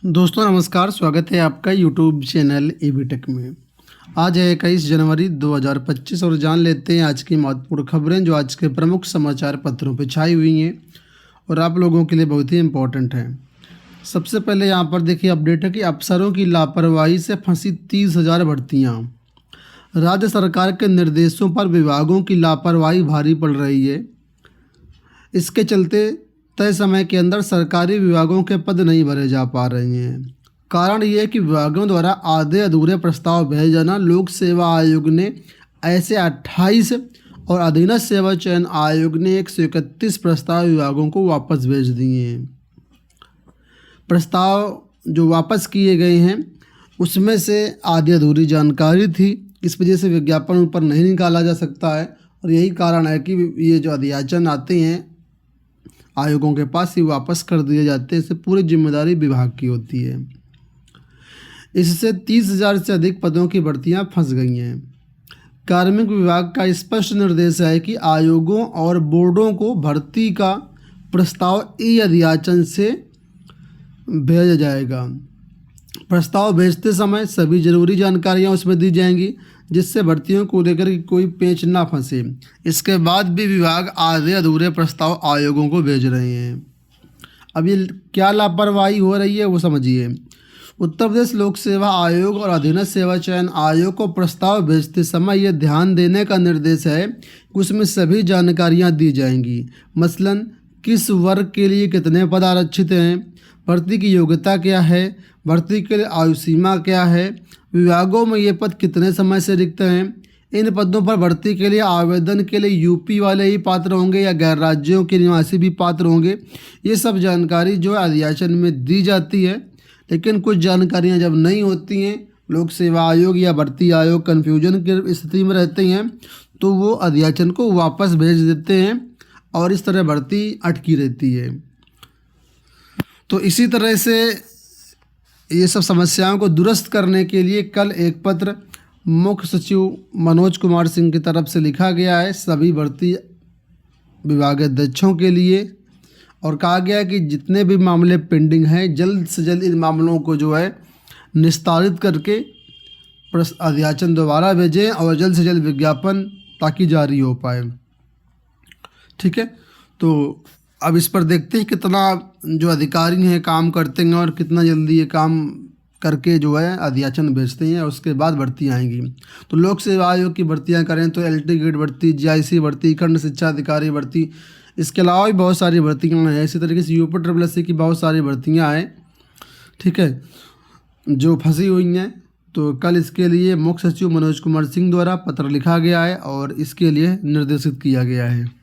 दोस्तों नमस्कार, स्वागत है आपका यूट्यूब चैनल एबी टेक में। आज है 21 जनवरी 2025 और जान लेते हैं आज की महत्वपूर्ण खबरें जो आज के प्रमुख समाचार पत्रों पर छाई हुई हैं और आप लोगों के लिए बहुत ही इम्पोर्टेंट हैं। सबसे पहले यहाँ पर देखिए अपडेट है कि अफसरों की लापरवाही से फंसी 30,000 भर्तियाँ। राज्य सरकार के निर्देशों पर विभागों की लापरवाही भारी पड़ रही है। इसके चलते तय समय के अंदर सरकारी विभागों के पद नहीं भरे जा पा रहे हैं। कारण ये है कि विभागों द्वारा आधे अधूरे प्रस्ताव भेजे जाना। लोक सेवा आयोग ने ऐसे 28 और अधीनस्थ सेवा चयन आयोग ने 131 प्रस्ताव विभागों को वापस भेज दिए हैं। प्रस्ताव जो वापस किए गए हैं उसमें से आधी अधूरी जानकारी थी, इस वजह से विज्ञापन ऊपर नहीं निकाला जा सकता है और यही कारण है कि ये जो अध्याचन आते हैं आयोगों के पास ही वापस कर दिए जाते हैं। इससे पूरी जिम्मेदारी विभाग की होती है। इससे 30,000 से अधिक पदों की भर्तियां फंस गई हैं। कार्मिक विभाग का स्पष्ट निर्देश है कि आयोगों और बोर्डों को भर्ती का प्रस्ताव ई अध्याचन से भेजा जाएगा। प्रस्ताव भेजते समय सभी जरूरी जानकारियां उसमें दी जाएंगी जिससे भर्तियों को लेकर कोई पेच ना फंसे। इसके बाद भी विभाग आधे अधूरे प्रस्ताव आयोगों को भेज रहे हैं। अब ये क्या लापरवाही हो रही है वो समझिए। उत्तर प्रदेश लोक सेवा आयोग और अधीनस्थ सेवा चयन आयोग को प्रस्ताव भेजते समय यह ध्यान देने का निर्देश है कि उसमें सभी जानकारियां दी जाएंगी। मसलन किस वर्ग के लिए कितने पद आरक्षित हैं, भर्ती की योग्यता क्या है, भर्ती के लिए आयु सीमा क्या है, विभागों में ये पद कितने समय से रिक्त हैं, इन पदों पर भर्ती के लिए आवेदन के लिए यूपी वाले ही पात्र होंगे या गैर राज्यों के निवासी भी पात्र होंगे। ये सब जानकारी जो है अध्याचन में दी जाती है। लेकिन कुछ जानकारियां जब नहीं होती हैं, लोक सेवा आयोग या भर्ती आयोग कन्फ्यूजन की स्थिति में रहते हैं तो वो अध्याचन को वापस भेज देते हैं और इस तरह भर्ती अटकी रहती है। तो इसी तरह से ये सब समस्याओं को दुरुस्त करने के लिए कल एक पत्र मुख्य सचिव मनोज कुमार सिंह की तरफ से लिखा गया है सभी भर्ती विभागाध्यक्षों के लिए और कहा गया है कि जितने भी मामले पेंडिंग हैं जल्द से जल्द इन मामलों को जो है निस्तारित करके अध्याचन दोबारा भेजें और जल्द से जल्द विज्ञापन ताकि जारी हो पाए। ठीक है, तो अब इस पर देखते हैं कितना जो अधिकारी हैं काम करते हैं और कितना जल्दी ये काम करके जो है अध्याचन भेजते हैं। उसके बाद भर्ती आएंगी। तो लोक सेवा आयोग की भर्तियां करें तो एलटी ग्रेड भर्ती, जीआईसी भर्ती, खंड शिक्षा अधिकारी भर्ती, इसके अलावा भी बहुत सारी भर्तियां हैं। इसी तरीके से यूपी ट्रिपल की बहुत सारी भर्तियाँ हैं, ठीक है, जो फंसी हुई हैं। तो कल इसके लिए मुख्य सचिव मनोज कुमार सिंह द्वारा पत्र लिखा गया है और इसके लिए निर्देशित किया गया है।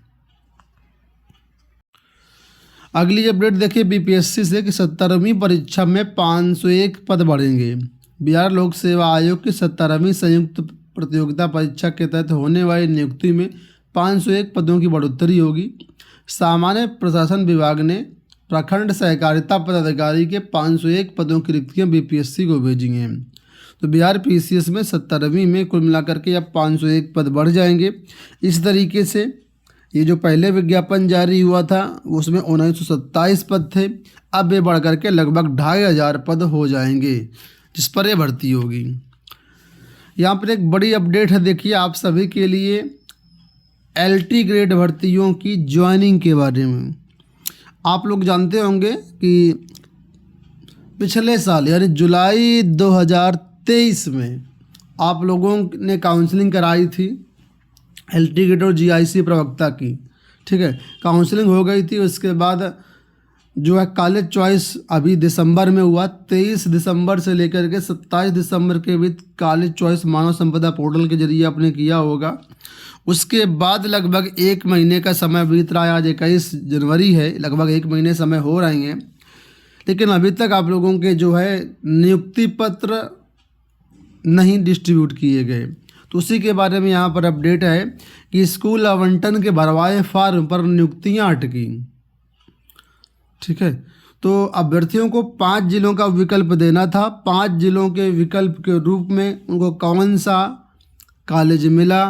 अगली अपडेट देखिए बीपीएससी से कि 17वीं परीक्षा में 501 पद बढ़ेंगे। बिहार लोक सेवा आयोग की 17वीं संयुक्त प्रतियोगिता परीक्षा के तहत होने वाली नियुक्ति में 501 पदों की बढ़ोतरी होगी। सामान्य प्रशासन विभाग ने प्रखंड सहकारिता पदाधिकारी के 501 पदों की रिक्तियाँ बीपीएससी को भेजी हैं। तो बिहार पीसीएस में 17वीं में कुल मिलाकर के अब 501 पद बढ़ जाएंगे। इस तरीके से ये जो पहले विज्ञापन जारी हुआ था उसमें 1927 पद थे, अब ये बढ़ करके लगभग 2500 पद हो जाएंगे जिस पर ये भर्ती होगी। यहाँ पर एक बड़ी अपडेट है, देखिए आप सभी के लिए एलटी ग्रेड भर्तियों की ज्वाइनिंग के बारे में। आप लोग जानते होंगे कि पिछले साल यानी जुलाई 2023 में आप लोगों ने काउंसलिंग कराई थी एलटी ग्रेड और जीआईसी प्रवक्ता की, ठीक है, काउंसलिंग हो गई थी। उसके बाद जो है कॉलेज चॉइस अभी दिसंबर में हुआ। 23 दिसंबर से लेकर के 27 दिसंबर के बीच कॉलेज चॉइस मानव संपदा पोर्टल के जरिए आपने किया होगा। उसके बाद लगभग 1 महीने का समय बीत रहा है। आज 21 जनवरी है, लगभग 1 महीने समय हो रहे हैं, लेकिन अभी तक आप लोगों के जो है नियुक्ति पत्र नहीं डिस्ट्रीब्यूट किए गए। तो उसी के बारे में यहाँ पर अपडेट है कि स्कूल आवंटन के भरवाए फार्म पर नियुक्तियाँ अटकी। ठीक है, तो अभ्यर्थियों को 5 जिलों का विकल्प देना था। 5 जिलों के विकल्प के रूप में उनको कौन सा कॉलेज मिला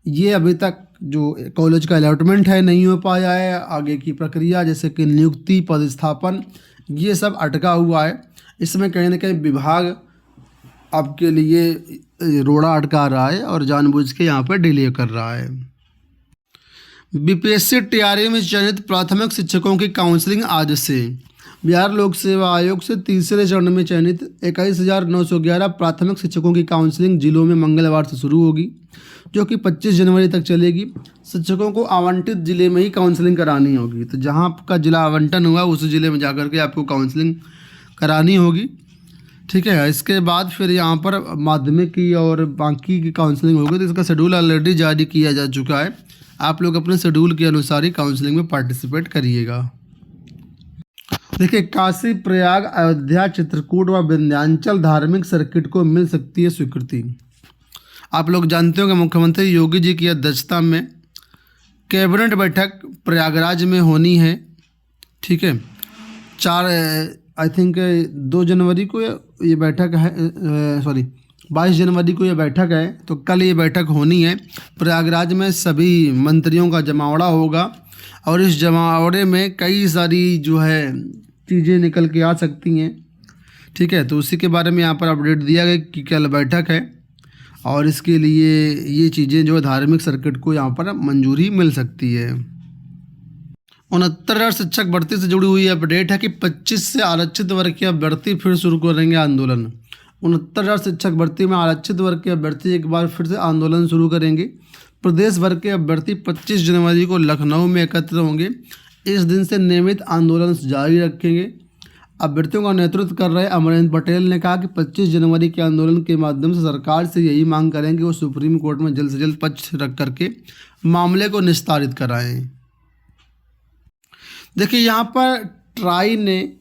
ये अभी तक जो कॉलेज का अलॉटमेंट है नहीं हो पाया है। आगे की प्रक्रिया जैसे कि नियुक्ति, पदस्थापन, ये सब अटका हुआ है। इसमें कहीं ना कहीं विभाग आपके लिए रोड़ा अटका रहा है और जानबूझ के यहाँ पर डिले कर रहा है। बीपीएससी टीआरई में चयनित प्राथमिक शिक्षकों की काउंसलिंग आज से। बिहार लोक सेवा आयोग से तीसरे चरण में चयनित 21,911 प्राथमिक शिक्षकों की काउंसलिंग जिलों में मंगलवार से शुरू होगी, जो कि 25 जनवरी तक चलेगी। शिक्षकों को आवंटित जिले में ही काउंसलिंग करानी होगी, तो जहां आपका जिला आवंटन हुआ उस जिले में जाकर के आपको काउंसलिंग करानी होगी। ठीक है, इसके बाद फिर यहाँ पर माध्यमिक की और बाकी की काउंसलिंग होगी। तो इसका शेड्यूल ऑलरेडी जारी किया जा चुका है। आप लोग अपने शेड्यूल के अनुसार ही काउंसलिंग में पार्टिसिपेट करिएगा। देखिए, काशी, प्रयाग, अयोध्या, चित्रकूट व विंध्याचल धार्मिक सर्किट को मिल सकती है स्वीकृति। आप लोग जानते हो कि मुख्यमंत्री योगी जी की अध्यक्षता में कैबिनेट बैठक प्रयागराज में होनी है। ठीक है, 2 जनवरी को ये बैठक है, 22 जनवरी को ये बैठक है। तो कल ये बैठक होनी है। प्रयागराज में सभी मंत्रियों का जमावड़ा होगा और इस जमावड़े में कई सारी जो है चीज़ें निकल के आ सकती हैं। ठीक है, तो उसी के बारे में यहाँ पर अपडेट दिया गया कि कल बैठक है और इसके लिए ये चीज़ें जो धार्मिक सर्किट को यहाँ पर मंजूरी मिल सकती है। 69,000 शिक्षक भर्ती से जुड़ी हुई अपडेट है कि 25 से आरक्षित वर्ग के अभ्यर्थी फिर शुरू करेंगे आंदोलन। 69,000 शिक्षक भर्ती में आरक्षित वर्ग के अभ्यर्थी एक बार फिर से आंदोलन शुरू करेंगे। प्रदेश भर के अभ्यर्थी 25 जनवरी को लखनऊ में एकत्र होंगे। इस दिन से नियमित आंदोलन जारी रखेंगे। अभ्यर्थियों का नेतृत्व कर रहे अमरेंद्र पटेल ने कहा कि 25 जनवरी के आंदोलन के माध्यम से सरकार से यही मांग करेंगे कि वो सुप्रीम कोर्ट में जल्द से जल्द पक्ष रख करके मामले को निस्तारित कराएं। देखिए, यहाँ पर ट्राई ने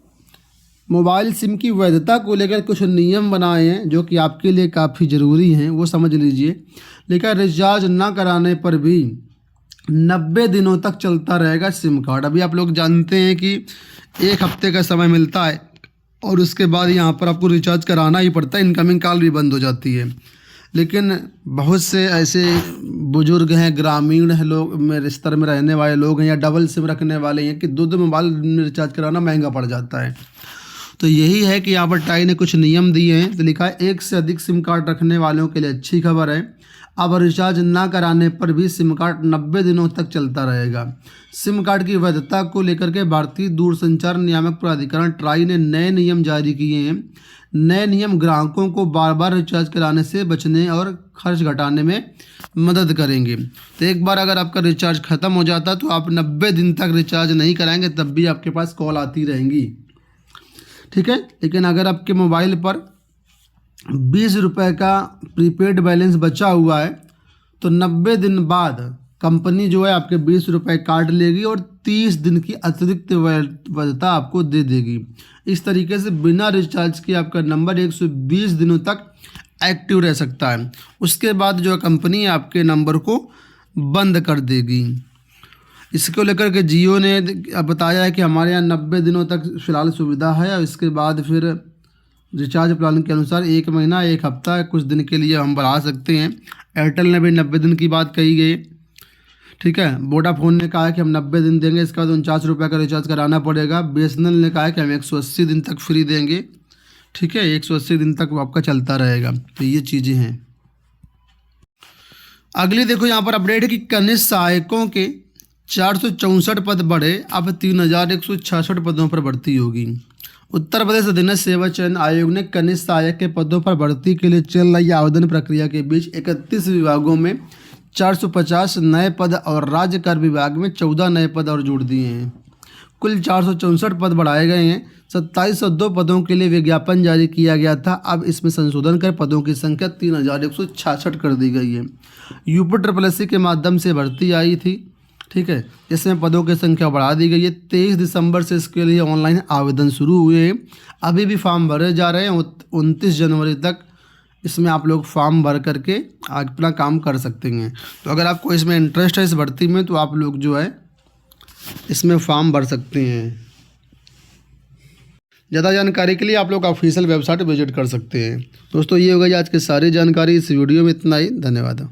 मोबाइल सिम की वैधता को लेकर कुछ नियम बनाए हैं जो कि आपके लिए काफ़ी ज़रूरी हैं, वो समझ लीजिए। लेकिन रिचार्ज ना कराने पर भी 90 दिनों तक चलता रहेगा सिम कार्ड। अभी आप लोग जानते हैं कि 1 हफ्ते का समय मिलता है और उसके बाद यहाँ पर आपको रिचार्ज कराना ही पड़ता है, इनकमिंग कॉल भी बंद हो जाती है। लेकिन बहुत से ऐसे बुजुर्ग हैं, ग्रामीण है लोग, मेरे स्तर में रहने वाले लोग हैं या डबल सिम रखने वाले हैं कि 2 मोबाइल में रिचार्ज कराना महंगा पड़ जाता है। तो यही है कि यहाँ पर टाई ने कुछ नियम दिए हैं। तो लिखा है 1 से अधिक सिम कार्ड रखने वालों के लिए अच्छी खबर है। अब रिचार्ज ना कराने पर भी सिम कार्ड 90 दिनों तक चलता रहेगा। सिम कार्ड की वैधता को लेकर के भारतीय दूरसंचार नियामक प्राधिकरण ट्राई ने नए नियम जारी किए हैं। नए नियम ग्राहकों को बार बार रिचार्ज कराने से बचने और खर्च घटाने में मदद करेंगे। तो एक बार अगर आपका रिचार्ज ख़त्म हो जाता तो आप 90 दिन तक रिचार्ज नहीं कराएंगे, तब भी आपके पास कॉल आती रहेंगी। ठीक है, लेकिन अगर आपके मोबाइल पर 20 रुपये का प्रीपेड बैलेंस बचा हुआ है तो 90 दिन बाद कंपनी जो है आपके 20 रुपये काट लेगी और 30 दिन की अतिरिक्त वैधता आपको दे देगी। इस तरीके से बिना रिचार्ज के आपका नंबर 120 दिनों तक एक्टिव रह सकता है। उसके बाद जो कंपनी आपके नंबर को बंद कर देगी। इसको लेकर के जियो ने बताया है कि हमारे यहाँ 90 दिनों तक फ़िलहाल सुविधा है और इसके बाद फिर रिचार्ज प्लान के अनुसार 1 महीना, 1 हफ्ता, कुछ दिन के लिए हम बढ़ा सकते हैं। एयरटेल ने भी 90 दिन की बात कही गई। ठीक है, वोडाफोन ने कहा है कि हम 90 दिन देंगे, इसके बाद 49 रुपये का रिचार्ज कराना पड़ेगा। BSNL ने कहा है कि हम 180 दिन तक फ्री देंगे। ठीक है, 180 दिन तक आपका चलता रहेगा। तो ये चीज़ें हैं। अगली देखो यहाँ पर अपडेट है कि कनिष्ठ सहायकों के 464 पद बढ़े, अब 3,166 पदों पर भर्ती होगी। उत्तर प्रदेश अधीनस्थ सेवा चयन आयोग ने कनिष्ठ सहायक के पदों पर भर्ती के लिए चल रही आवेदन प्रक्रिया के बीच 31 विभागों में 450 नए पद और राज्य कर विभाग में 14 नए पद और जोड़ दिए हैं। कुल 464 पद बढ़ाए गए हैं। 2702 पदों के लिए विज्ञापन जारी किया गया था। अब इसमें संशोधन कर पदों की संख्या 3,166 कर दी गई है। UPSSC के माध्यम से भर्ती आई थी। ठीक है, इसमें पदों की संख्या बढ़ा दी गई है। 23 दिसंबर से इसके लिए ऑनलाइन आवेदन शुरू हुए हैं। अभी भी फॉर्म भरे जा रहे हैं। 29 जनवरी तक इसमें आप लोग फॉर्म भर करके अपना काम कर सकते हैं। तो अगर आपको इसमें इंटरेस्ट है इस भर्ती में, तो आप लोग जो है इसमें फॉर्म भर सकते हैं। ज़्यादा जानकारी के लिए आप लोग ऑफिशियल वेबसाइट विजिट कर सकते हैं। दोस्तों, ये हो गई आज की सारी जानकारी। इस वीडियो में इतना ही। धन्यवाद।